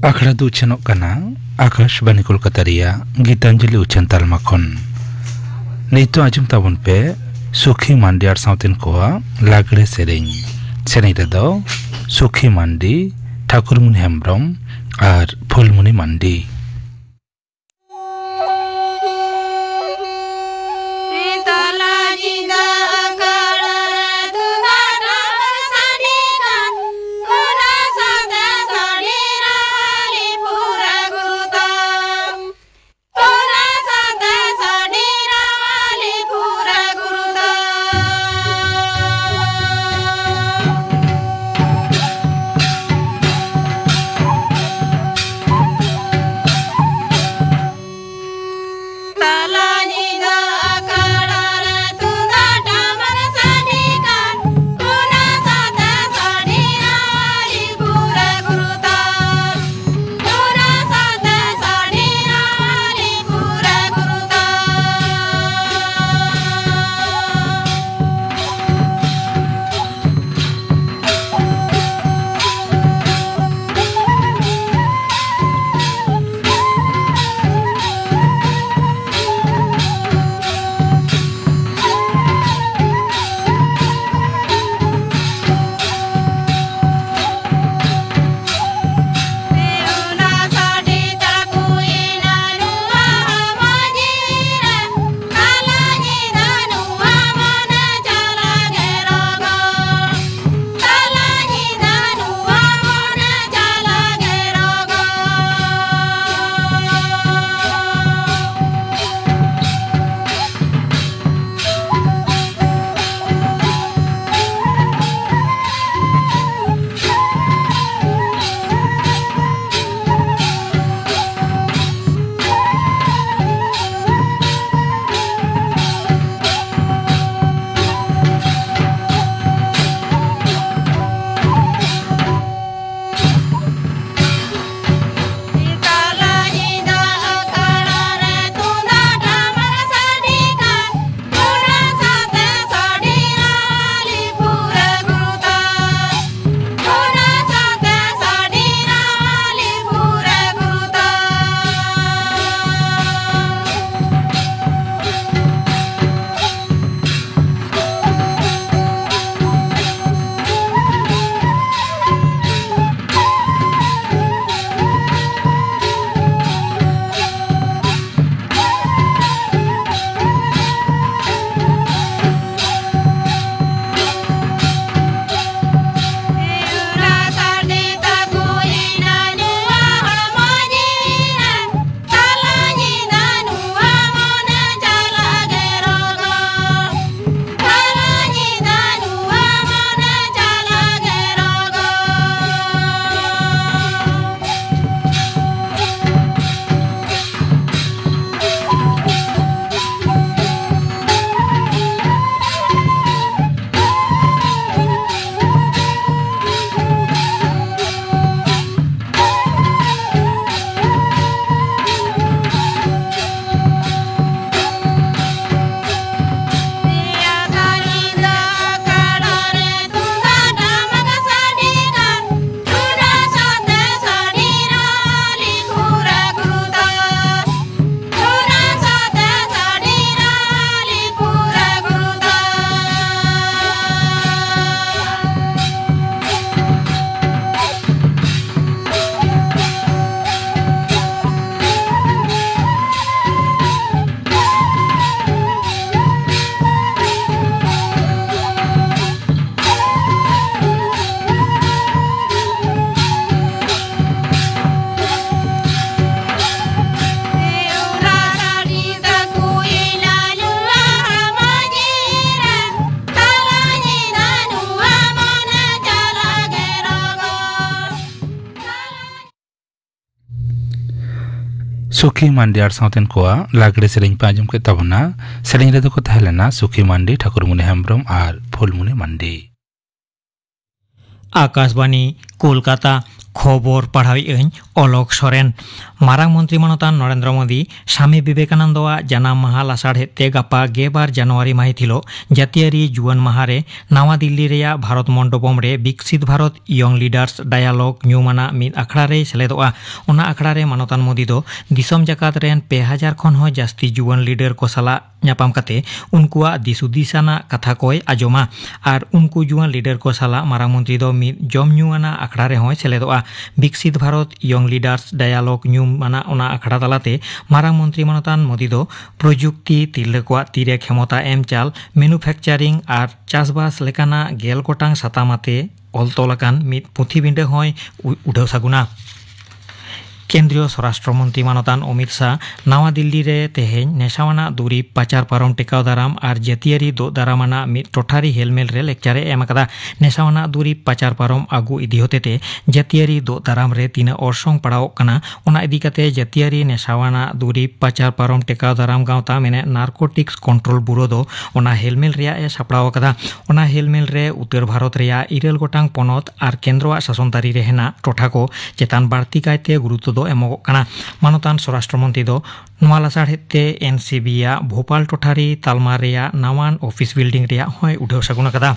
आखड़ा दो उछनों कना आकाशवाणी कोलकाता रिया गीतांजलि उछन तालमा खन नितो आजम ताबन पे सुखी मांडी आर साउतेन कोआ लागड़े सेरें रेदो सुखी मांडी ठाकुरमुनि हेम्ब्रम आर फुलमुनि मांडी सुखी मांडी आर साउतेन कोआ लागड़े सेरें पे आजम के तबना सेरें रेदो को तहलेना सुखी मांडी ठाकुरमुनि हेम्ब्रम आर फुलमुनि मांडी। आकाशवाणी कोलकाता खबर पढ़ाई अलक सोरेन मारांग मंत्री मनोतान नरेंद्र मोदी स्वामी विवेकानंद जानाम माहा लासाढ़ेते गापा 12 जानुआरी माहित हिलो जातियारी जुआन माहारे नवा दिल्ली रेया भारत मंडपम रे विकसित भारत यंग लीडर्स डायलॉग न्यूमाना मिद अखड़ा रे सेलेदोआ ओना अखड़ा रे मनोतान मोदी दो दिसम जाकात रेन 2000 खन हो जास्ती जुआन लीडर को सला ᱧᱟᱯᱟᱢ ᱠᱟᱛᱮ ᱩᱱᱠᱩᱣᱟᱜ ᱫᱤᱥᱩᱫᱤᱥᱟᱱᱟᱜ ᱠᱟᱛᱷᱟ ᱠᱚᱭ ᱟᱸᱡᱚᱢᱟ ᱟᱨ ᱩᱱᱠᱩ ᱡᱩᱣᱟᱹᱱ ᱞᱤᱰᱟᱨ ᱠᱚ ᱥᱟᱞᱟᱜ ᱢᱟᱨᱟᱝ ᱢᱚᱱᱛᱨᱤ ᱫᱚ ᱢᱤᱫ ᱡᱚᱢ ᱧᱩ ᱟᱱᱟᱜ ᱟᱠᱷᱲᱟ ᱨᱮᱦᱚᱸᱭ ᱥᱮᱞᱮᱫᱚᱜᱼᱟ ᱵᱤᱠᱥᱤᱛ ᱵᱷᱟᱨᱚᱛ ᱭᱚᱝ ᱞᱤᱰᱟᱨᱥ ᱰᱟᱭᱟᱞᱚᱜ ᱧᱩᱢ ᱟᱱᱟᱜ ᱚᱱᱟ ᱟᱠᱷᱲᱟ ᱛᱟᱞᱟᱛᱮ ᱢᱟᱨᱟᱝ ᱢᱚᱱᱛᱨᱤ ᱢᱟᱱᱚᱛᱟᱱ ᱢᱳᱫᱤ ᱫᱚ ᱯᱨᱚᱡᱩᱠᱛᱤ ᱛᱤᱨᱞᱟᱹ ᱠᱚᱣᱟᱜ ᱛᱤᱨᱮ ᱠᱷᱮᱢᱚᱛᱟ ᱮᱢ ᱪᱟᱞ ᱢᱮᱱᱩᱯᱷᱮᱠᱪᱟরিং ᱟᱨ ᱪᱟᱥᱵᱟᱥ ᱞᱮᱠᱟᱱᱟᱜ 10 ᱜᱚᱴᱟᱝ ᱥᱟᱛᱟᱢ ᱟᱛᱮ ᱚᱞ ᱛᱚᱞ ᱟᱠᱟᱱ ᱢᱤᱫ ᱯᱩᱛᱷᱤ ᱵᱤᱸᱰᱟᱹ ᱦᱚᱸᱭ ᱩᱰᱷᱟᱹᱣ ᱥᱟᱹᱜᱩᱱᱟ। केंद्रीय स्वराष्ट्र मंत्री मानोतान अमित शाह नवा दिल्ली रे तेहेñ नेशावाना दुरीब पाचार पारम टेकाव दाराम और जातियारी दो दारामाना मिद टोठारी हेलमेल रे लेक्चरे एम अकदा नेशावाना दुरीब पाचार पारम आगू इदी होतेते जातियारी दो दाराम रे तीना ओरसोंग पड़ाव कना ओना इदी कते जातियारी नेशावाना दुरीब पाचार पारम टेकाव दाराम गावता मेने नारकोटिक्स कंट्रोल ब्यूरो दो ओना हेलमेल रेया ए सापड़ाव कदा ओना हेलमेल रे उत्तर भारत रेया 9 गोटांग पनत और केंद्रवा शासनदारी रे हेना टोठा को चेतान बाड़ती कायते गुरुत्व एमोगोग कना मानोतान स्वराष्ट्र मंत्री दो नवा लासाढ़ेते एनसीबी भोपाल टोठारी तालमा रेया नावान ऑफिस बिल्डिंग रेया होय उठाव सागुन अकदा।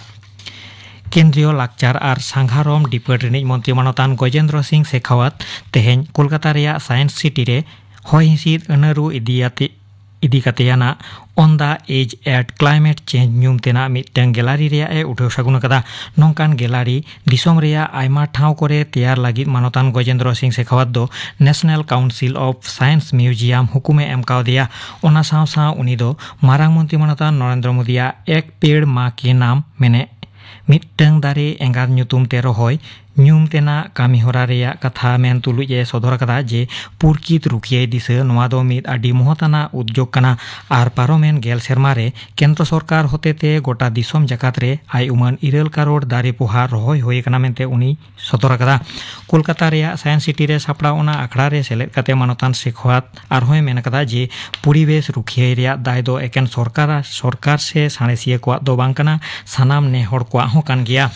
केंद्रीय लाकचार और सांघारम डिपार्ट रिनिज मंत्री मानोतान गजेंद्र सिंह शेखावत तेहेñ कोलकाता रेया साइंस सिटी रे होय हिंसिद अनारू इदी कतेयाना on the edge at climate change न्यूम तेना मिटन गैलारी रेया ए उठाव सागुन कदा नोंकान गैलारी दिसोम रेया आयमा ठाव करे तैयार लागिद मानोतान गजेंद्र सिंह शेखावत दो national council of science museum हुकुमे एम कावदिया ओना साव साव उनी दो मारांग मंत्री मानोतान नरेंद्र मोदिया एक पेड़ माँ के नाम मेने मिटन दारे एंगार ᱧᱩᱛᱩᱢ ते रहोय ᱧᱩᱢ तेना कामी होरा रेया कथा मेन तुलुज ए सदर कदा जे पुरकित रुखिया दिसे नोआ दो मिद आडी मोहताना उद्योग कना आर पारोमेन गेल सेरमा रे केंद्र सरकार होतेते गोटा दिसोम जाकात रे आय उमन 9 करोड़ दारे पोहा रहोय होय कना मेनते उनी सदर कदा। कोलकाता रेया साइंस सिटी रे सापड़ा ओना अखड़ा रे सेलेद कते मानोतान शेखावत आर होय मेन कदा जे परिवेश रुखिया रेया दाय दो एकेन सरकार से साणेसिया कोआ दो बांग कना सानाम ने हड़ कोआ हो कान गिया।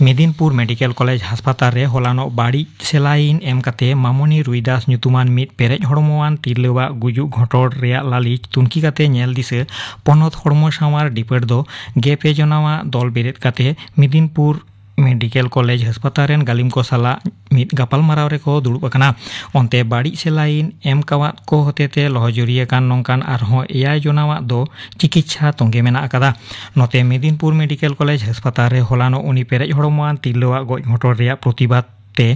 मेदिनीपुर मेडिकल कॉलेज हासपाताल रे होलानो बाड़ी सेलाइन एम कते मामनी रुईदास ᱧᱩᱛᱩᱢᱟᱱ मिद पेरेज हड़मोआन तिरलवा गुजु घोटोड़ रेया लालिच तुनकी कते नेल दिसे पनत हड़मो सामार डिपार्ट दो 2 जनावा दल बेरेद कते मेदिनीपुर मेडिकल कॉलेज हासपाताल रेन गालिम को साला मिद गापाल माराव रे को दुड़ुब अकना ओंते बाड़ी सेलाइन एम कावात को होतेते लहजरिया कान नोंकान आरहों 9 जनावा दो चिकित्सा तोंगे मेना अकदा। नोते मेदिनीपुर मेडिकल कॉलेज हासपाताल रे होलानो उनी पेरेज हड़मोआन तिरलवा गज घोटोड़ रेया प्रतिबाद ते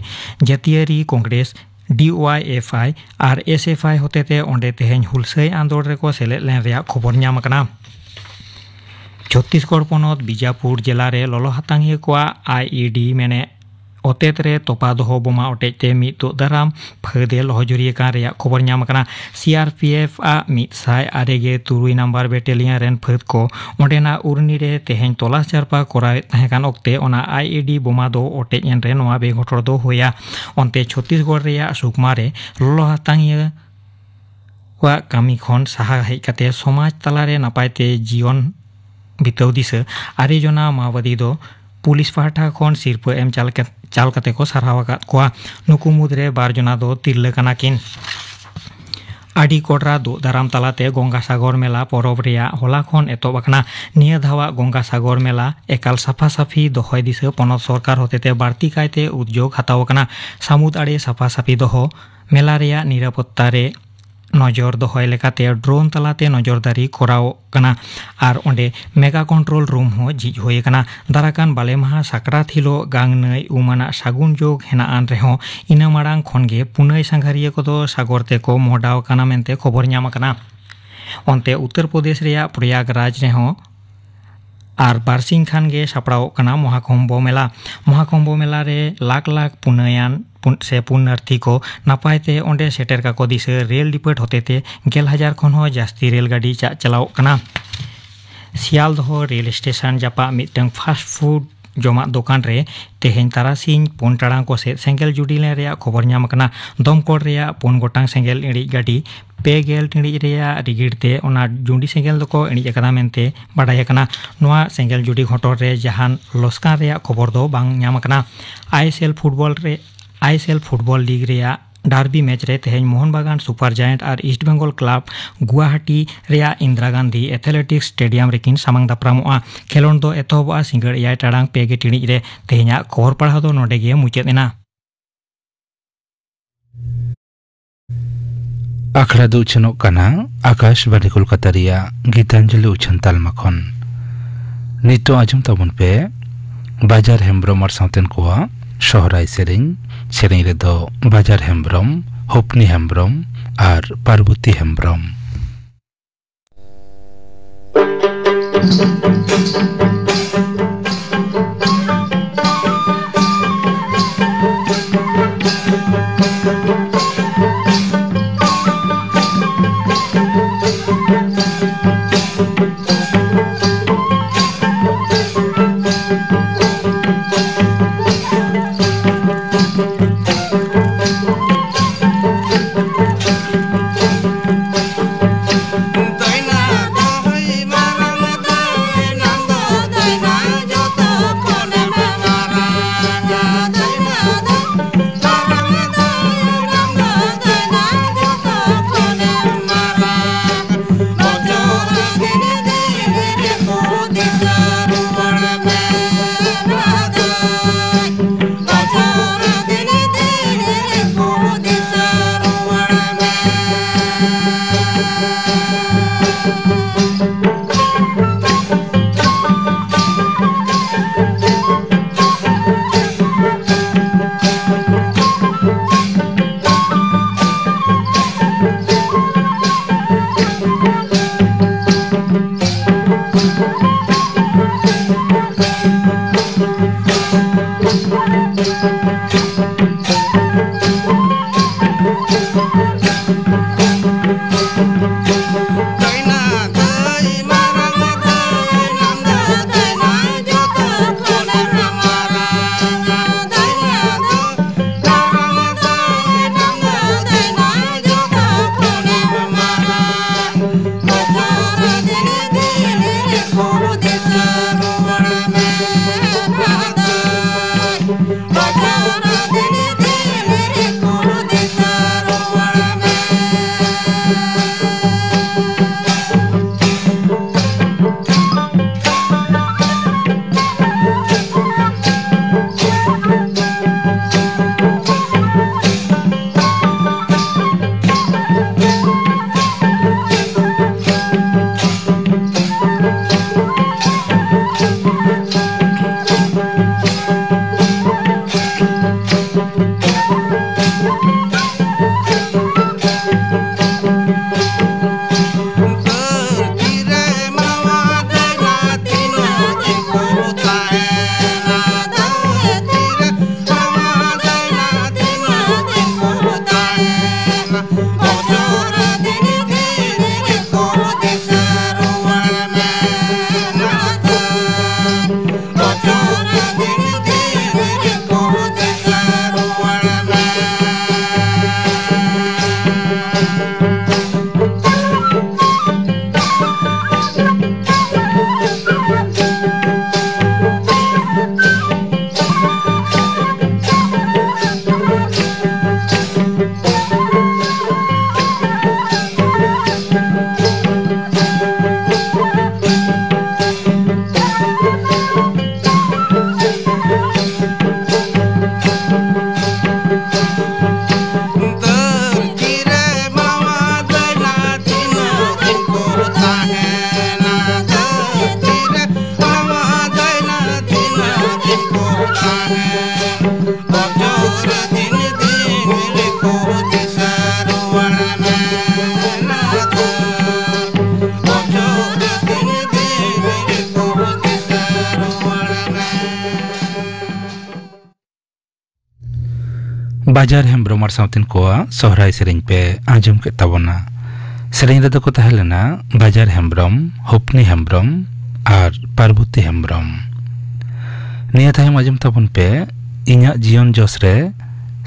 जातियारी कांग्रेस DYFI और SFI होतेते ओंडे तेहेñ हुलसई आंदोड़ रे को सेलेद लेन रेया खबर ᱧᱟᱢ अकना। छत्तीसगढ़ पनत बीजापुर जिला रे ललो हातांगिया कोआ IED मेने अतेत रे तोपा दोहो बोमा अटेजते मिद दो दाराम फादे लहजरिया कान रेया खबर ᱧᱟᱢ अकना। CRPF आ 167 नंबर बेटेलियन रेन फाद को ओंडेना उरनी रे तेहेñ तलाश जारपा करावे तहेकान ओक्ते ओना IED बोमा दो अटेज एन रे नोआ बेघटोड़ दो होया। ओंते छत्तीसगढ़ रेया सुकमा रे ललो हातांगिया कोआ कामी खन साहा हेज कते समाज तलारे नापायते जीवन बिताव दिसे 8 जना माओवादी दो पुलिस पाहटा खन सिरपा एम चाल कते को सारहाव आकाद कोआ नुकु मुद्रे 12 जना दो तिरला काना किन। आडी कोडरा दो दाराम तलाते गंगासागर मेला परब रेया होला खन एतोब अकना निया धावा गंगासागर मेला एकाल साफा साफी दोहय दिसे पनत सरकार होतेते बाड़ती कायते उद्योग हताव अकना। सामुद आड़े साफा साफी दोहो मेला रेया निरापत्ता रे नजर दोहय लेकाते ड्रोन तलाते नजरदारी कराव कना और ओंडे मेगा कंट्रोल रूम हो झिज होय कना। दाराकान बाले माहा साकरात हिलो गांग नई उमाना सागुन जोग हेनाआन रेहो इना मारांग खनगे पुनई सांघारिया कोदो सागरते को मोहडाव कना मेनते खबर ᱧᱟᱢ अकना। ओंते उत्तर प्रदेश रेया प्रयागराज रेहो और बारसिंग खान गे सापड़ाव कना महाकुंभ मेला रे लाख लाख पुनयान से पुनर्थी को नापायते ओंडे सेटर का को दिसे रेल डिपार्ट होतेते 10,000 खन हो जास्ती रेलगाड़ी चलाव कना। सियालदह रेल स्टेशन जापा मिटन फास्ट फूड जमा दुकान रे तेहेñ तारासिंह 4 टाड़ांग को सेंगेल जुडिले रेया खबर ᱧᱟᱢ अकना। दमकल रेया 4 गोटांग सेंगेल इड़ी गाड़ी 2 टिड़ी रेया रिगिड़ते ओना जुंडी सेंगेल दको इड़ी अकदा मेनते बाडाय अकना। नोआ सेंगेल जुडी घोटोड़ रे जहान लस्कान रेया खबर दो बांग ᱧᱟᱢ अकना। ISL फुटबॉल रे ISL फुटबॉल लीग रेया डार्बी मैच रे तेहें मोहन बागान सुपर जायंट और ईस्ट बेंगल क्लब गुवाहाटी रेया इंदिरा गांधी एथलेटिक्स स्टेडियम रेकिन सामांग दाप्रामोआ खेलोंड दो एतहबा सिंगड़ 6 टाड़ांग 5 टिणिज रे तेहेंया खबर पढ़ाव दो नोडे गे मुचाद एना। आखड़ा दो उछनोग काना आकाशवाणी कोलकाता रिया गीतांजलि उछन तालमा खन नितो आजम ताबन पे बाजार हेम्ब्रम और साउतेन कोआ शहराय सेरें रे दो बाजार हेम्ब्रम होपनी हेम्ब्रम और पार्वती हेम्ब्रम। बाजार हेम्ब्रम और साउथिन कोआ सोहराय सेरें पे आजम के तबना सेरें रेदो को तहलेना बाजार हेम्ब्रम होपनी हेम्ब्रम और पार्वती हेम्ब्रम निया तायम आजम तबन पे इन्या जीवन जोस रे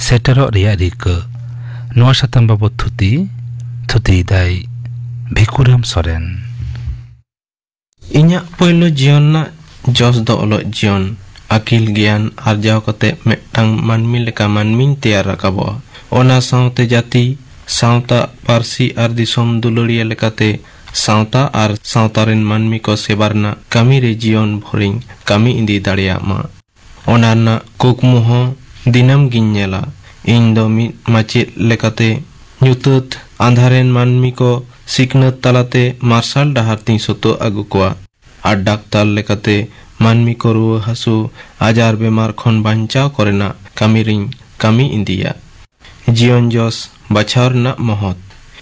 सेटरो रिया रिक नोआ साताम बाबत थुती दाई भिकुराम सोरेन इन्या पहिलो जीवन ना जोस दो ओलो जीवन akil gyan arjaw kate metang manmi leka manmin teyar rakabo ona saute jati sauta parsi ar disom duluriya lekate sauta ar sautarin manmi ko sebarna kami re jion bhoring kami indi dareya ma onarna kukmu ho dinam ginyela indo mi machit lekate nyutut andharen manmi ko siknat talate marshal daharti soto agu koa ar daktar lekate manmi ko ruwa hasu ajar bemar khon banchaw korena kami indiya jion jos bachar na mohot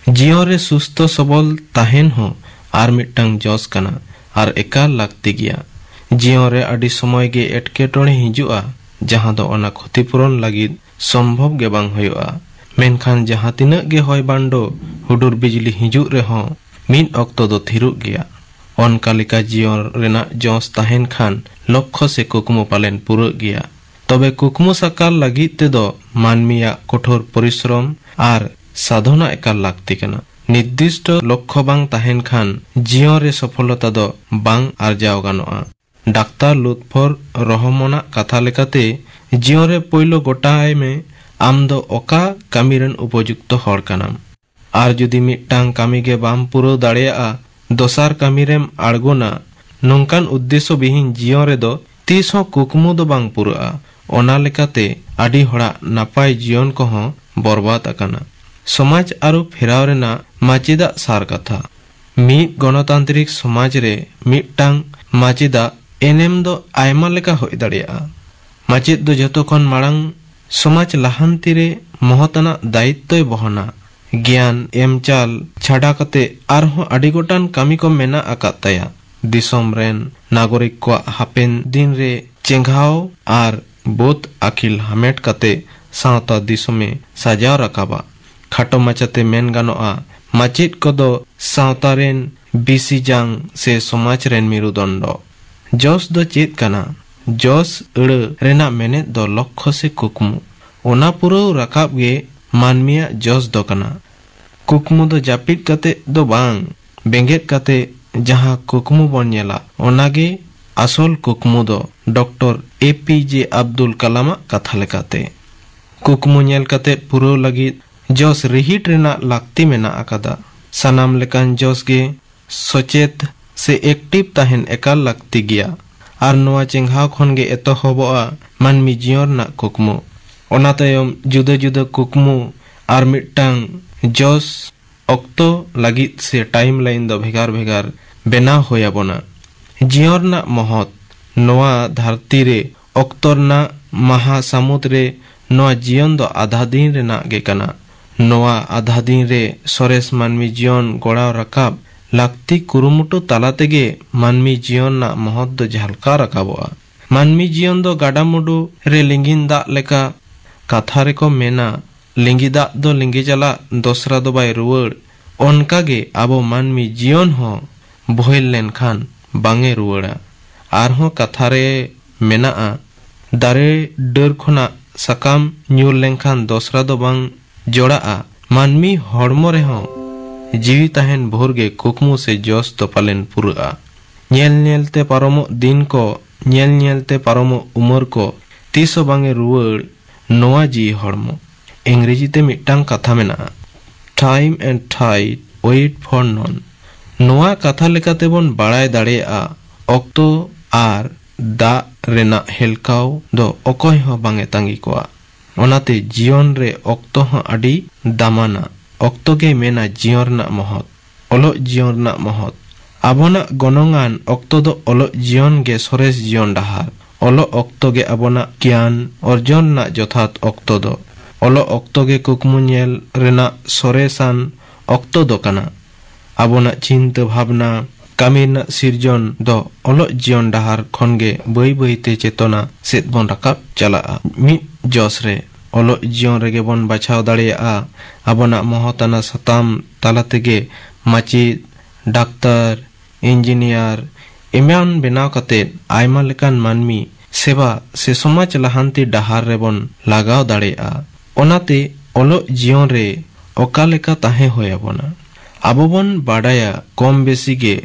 jion re susto sabol tahen ho ar mittang jos kana ar ekal lakti giya jion re adi somoy ge etketone hijua jaha do ona khutipuron lagid সম্ভব ge bang hoyoa menkhan jaha tinag ge hoy bando hudur bijli hiju reho min okto do thiruk geya onkalika jion rena jos tahen khan lokho se kukmu palen puro geya তবে কুকমু সাকার লাগিতে দ মানমিয়া কঠোর পরিশ্রম আর সাধনা একাল লাগতি কেনা নির্দিষ্ট লক্ষ্য বাং তাহেন খান জিয়রে সফলতা দ বাং আরজাও গানোয়া ডাক্তার লুৎফর রহমনা কথা লেকাতে জিয়রে পইলো গোটা আইমে আম দ ওকা কামিরেন উপযুক্ত হর কানাম আর যদি মিটটাং কামিগে বাম পুরো দাঁড়িয়া দোসার কামিরেম আড়গোনা নঙ্কান উদ্দেশ্য বিহীন জিয়রে দ তিস কুকমু দ বাং পুরা ona lekate adi hora napai jion koho borbat akana somaj aru pheraw rena machida sar katha mid gonotantrik somaj re mittang machida enem do aima leka hoi dareya machid do joto khon marang somaj lahanti re mohotana daittoy bohona gyan emchal chhada kate arho adi gotan kami ko mena akataya disom ren nagorik ko hapen din re chenghao ar बोध अखिल हमेट कते सावता दिसमे सजाव रकाबा खाटो मचाते main गानोआ माचित कोदो सावतारेन BC जांग से समाज rain मिरुदंडो जोस दो चेत कना जोस अड़ रेना मेने दो लक्ष्य से कुकमु ओना पुरो रकाब गे मानमिया जोस दो कना कुकमु दो जापित कते दो बांग बेंगेत कते जहां कुकमु बनेला ओनागे আসল কুকমু দ ডক্টর এপিজে আব্দুল কালামা কথা লেকাতে কুকমু ñel kate puro lagid jos rihit rena lakti mena akada sanam lekan jos ge sochet se active tahen ekal lakti giya ar noa chengha khon ge eto hoboa manmi jior na kukmu ona tayom juda juda kukmu ar mittang jos okto lagid se timeline do bhegar bhegar bena hoyabona जियोर ना महत नोआ धरती रे अक्तर ना महासमुद्र रे नोआ जीवन दो आधा दिन रे ना गे कना नोआ आधा दिन रे सरेस मानमी जीवन गोड़ा रकाब लागती कुरुमुटु ताला तेगे मानमी जीवन ना महत दो झलका रकाबोआ मानमी जीवन दो गाडामुडु रे लिंगिन दा लेका कथा रे को मेना लिंगी दा दो लिंगी चला दोसरा दो बाय रुवड़ ओनका गे आबो मानमी जीवन हो बोहिल लेन खान बांगे रुवड़ा आरहों कथारे मेना दारे डर खोना सकाम न्यूर लेंखान दोसरा दो बांग जोड़ा मानमी हड़मो रेहो जीवी ताहेन भोरगे कुकमु से जोस तो पालेन पुरा ñel ñelte paromo दिन को ñel ñelte paromo उमर को तीसो बांगे रुवड़ नोआ जी हड़मो इंग्रेजी ते मिट्टांग कथा मेना time and tide wait for none नोआ कथा लेकाते बोन बाड़ाय दाड़ेया अक्तो आर दा रेना हेलकाव दो अकय हो बांगे तांगी कोआ ओनाते जीवन रे अक्तो हो अडी दामाना अक्तो गे मेना जीवन ना महत ओलो जीवन ना महत आबोना गनंगान अक्तो दो ओलो जीवन गे सरेस जीवन डाहार ओलो अक्तो गे आबोना ज्ञान अर्जन ना जथात अक्तो दो ओलो अक्तो गे कुकमु ñel रेना सरेसान अक्तो दो काना आबोना चिंता भावना कामिना सिरजन दो ओलो जीवन डाहार खनगे बई बईते चेतना सेत बन रकाब चला मिद जोस रे ओलो जीवन रेगे बन बाछाव दाड़ेया आबोना महताना सताम ताला तेगे माचिद डाक्तार इंजीनियर एमान बेनाव कते आयमा लेकान मानमी सेवा से समाज लाहांती डाहार रे बन लगाव दाड़ेया ओनाते ओलो जीवन रे ओका लेका ताहे होयाबोना आबोबन बाडाया कम बेसी गे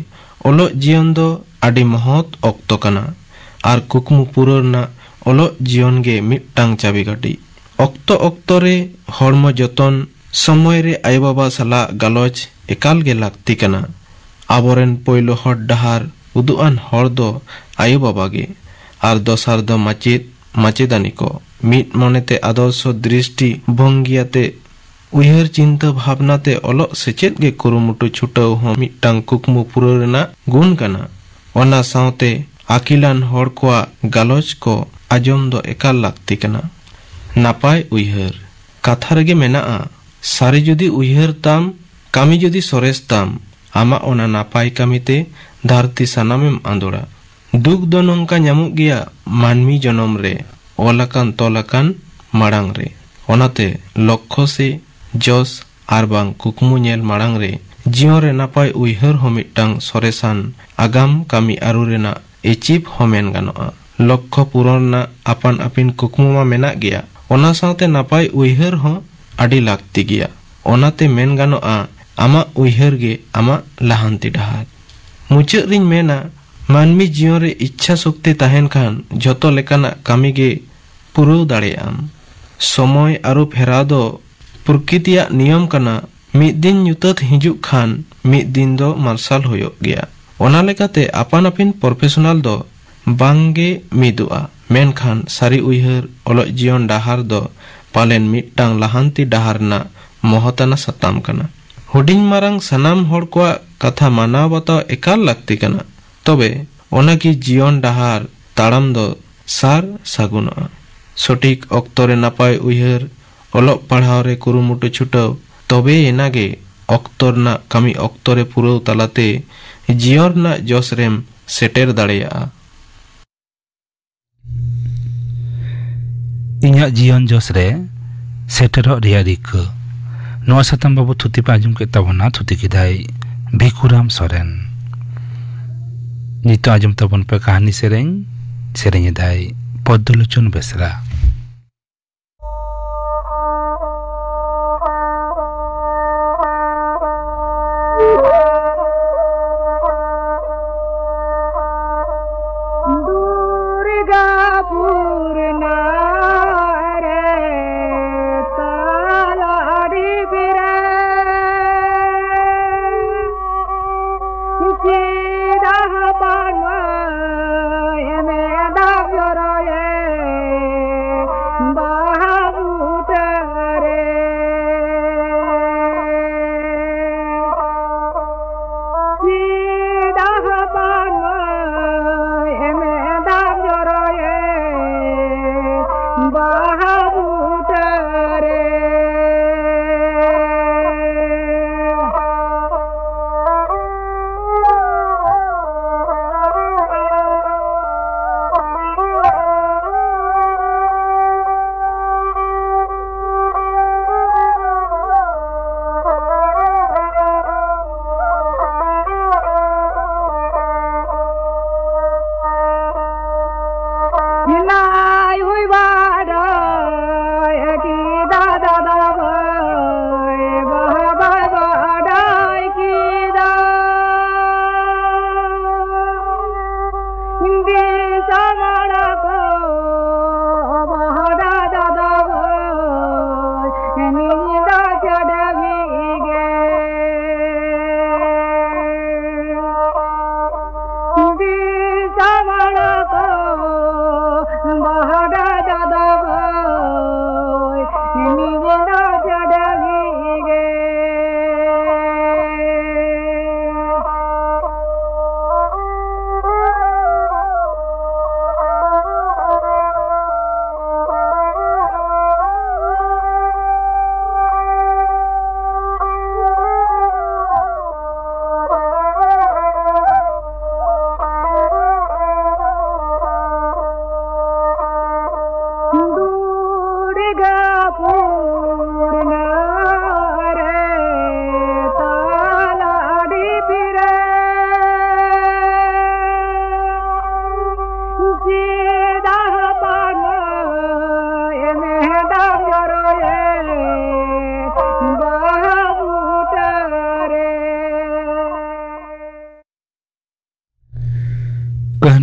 ओलो जीवन दो आडी महत अक्तो कना आर कुकमु पुरना ओलो जीवन गे मिट्टांग चाबी गाड़ी ऑक्तो ऑक्तो रे हॉर्मो जतन समय रे आय बाबा सला गालोच एकाल गे लागती कना आबोरेन पोइलो हर डहार उदुआन हर दो आय बाबा गे आर दोसार दो माचेदानी को मिट मनेते आदर्श दृष्टि भंगियाते उयहर चिंता भावनाते ओलो सेचेत गे कुरुमुटु छुटाव हो मिट्टांग कुकमु पुरना गुण कना ओना सावते आकिलान हर कोआ गालोच को आजम दो एकाल लागती कना नापाय उयहर कथा रेगे मेनाआ सारी जुदी उयहर ताम कामी जुदी सरेस ताम आमा ओना नापाय कामीते धरती सानामेम आंदोड़ा दुख दो नोंका ᱧᱟᱢᱚᱜ ᱜᱮᱭᱟ मानवी जन्म रे ओलाकान तोलाकान माड़ांग रे ओनाते लक्ष्य से जस आरबांग कुकमु नेल माड़ांग रे जीवन रे नापाय उयहर हो मिट्टांग सरेसान आगाम कामी आरु रेना एचिव होमेन गानोआ लक्ष्य पूरण ना आपान आपिन कुकमु मा मेना गया ओना साथे नापाय उयहर हो आडी लागती गया ओनाते मेन गानोआ आमा उयहर गे आमा लाहांती डहार मुचाद रिन मेना मानवी जीवन रे इच्छा शक्ति ताहेन खान जतो लेकाना कामी गे पुरौ दाड़ेआम समय आरु फेरा दो प्रकृतिया नियम कना मिद दिन युतत हिजुक खान मिद दिन दो मार्शल होयो गया ओना लेकाते आपान आपिन प्रोफेशनल दो बांगे मिदुआ मेन खान सारी उयहर ओलो जीवन डाहार दो पालेन मिट्टांग लाहांती डाहार ना मोहताना सताम कना हुडिंग मारांग सनाम हर कोआ कथा मानाव बताव एकाल लागती कना तबे ओनाकी जीवन डाहार ताड़ाम दो सार सागुनआ सठिक ऑक्तो रे नापाय उयहर ओलोक पढ़ाव रे कुरुमुटु छुटाव तबे एनागे ऑक्तो ना कामी ऑक्तो रे पुरौ तालाते जीवन ना जस रेम सेटेर दाड़ेया इन्या जीवन जस रे सेटेरो रिया रिका नवा साताम बाबू थुति पे आजम के तबना थुति किदाई भिखुराम सोरेन नितो आजम तबन पे कहानी सेरेंग दाई पद्दलोचन Besra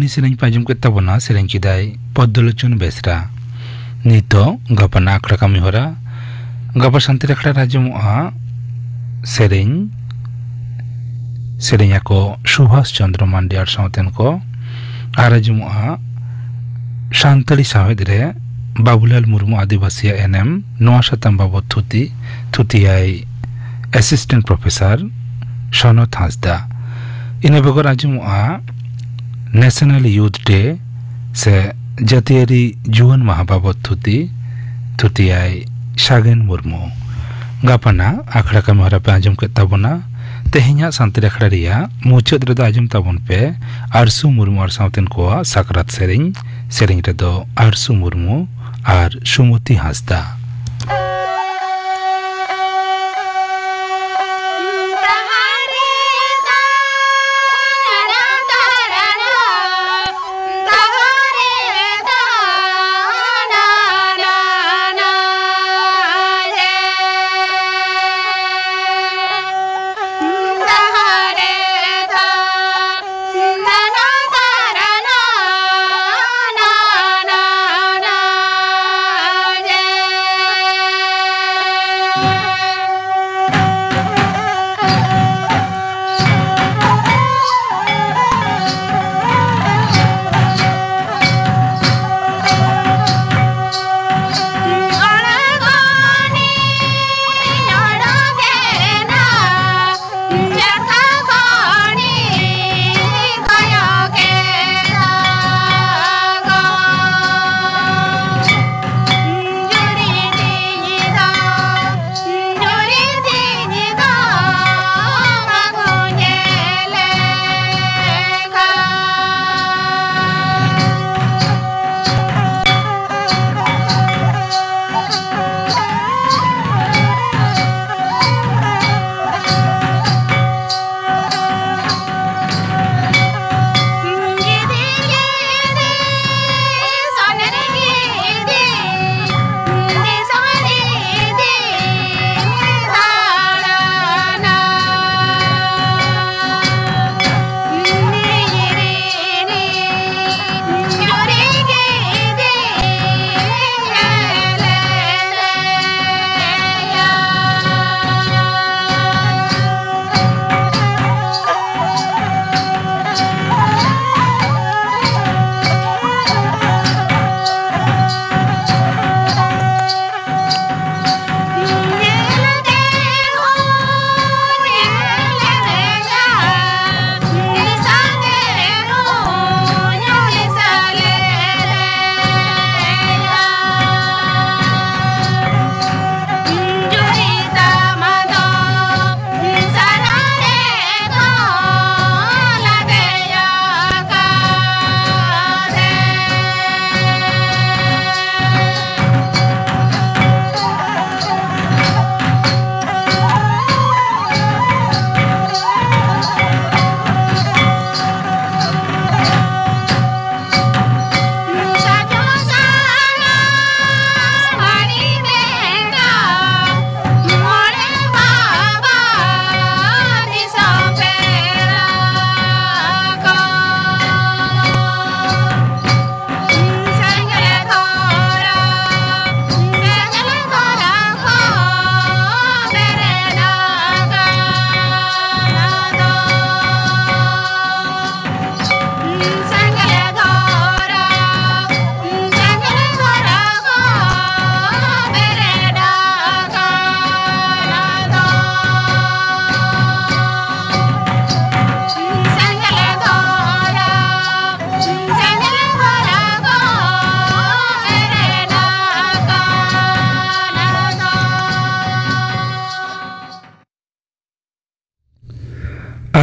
ni sereng pajum ke tabona sereng kidai Poddolochon Besra nito gapana akra kami hora gapa santi akra rajamu'a sereng ako Subhas Chandra Mandiar sauten ko arajamu'a Santali Sahedre Babulal Murmu Adivasiya NM Noa Satam Babot Thuti ai Assistant Professor Shonot Hasda ina begor ajamu'a National Youth Day se Jatiyari Juwan Mahababot Thuti ai Shagen Murmu gapana akhra kami hora pe ajum ke tabona tehnya santri akhra ria muchad redo ajum tabon pe Arsu Murmu ar sauten ko sakrat sereng redo Arsu Murmu ar Sumati Hasda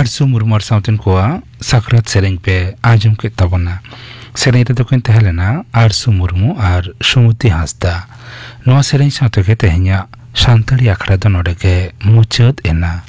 Arsu Murmu ar sauten ko sakrat sereng pe ajum ke tabona sereng redo kin tehelena Arsu Murmu ar Sumati Hasda noa sereng saute ke tehnya Santali akhra do node ke muchad ena